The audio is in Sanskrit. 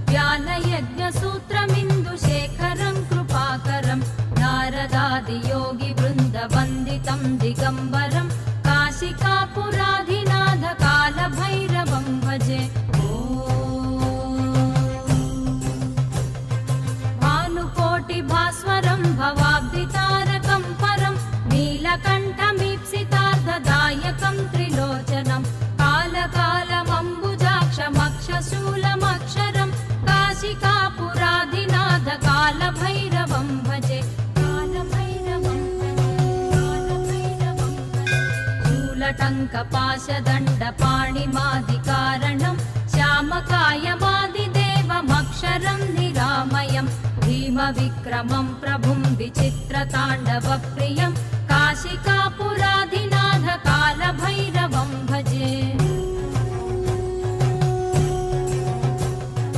व्यालयज्ञसूत्रमिन्दुशेखरं कृपाकरं नारदादियोगिवृन्दवन्दितं दिगम्बरं काशिकापुराधिनाथ कालभैरवं भजे। भानुकोटिभास्वरं भवाब्धितारकं परं नीलकण्ठमीप्सितार्थदायकं त्रिलोचनं कालकालमम्बुजाक्षमक्षशूलमक्षरं काशिकापुराधिनाथ कालभैरवं भजे। शूलटङ्कपाशदण्डपाणिमादिकारणं श्यामकायमादिदेवमक्षरं निरामयं भीमविक्रमं प्रभुं विचित्रताण्डवप्रियं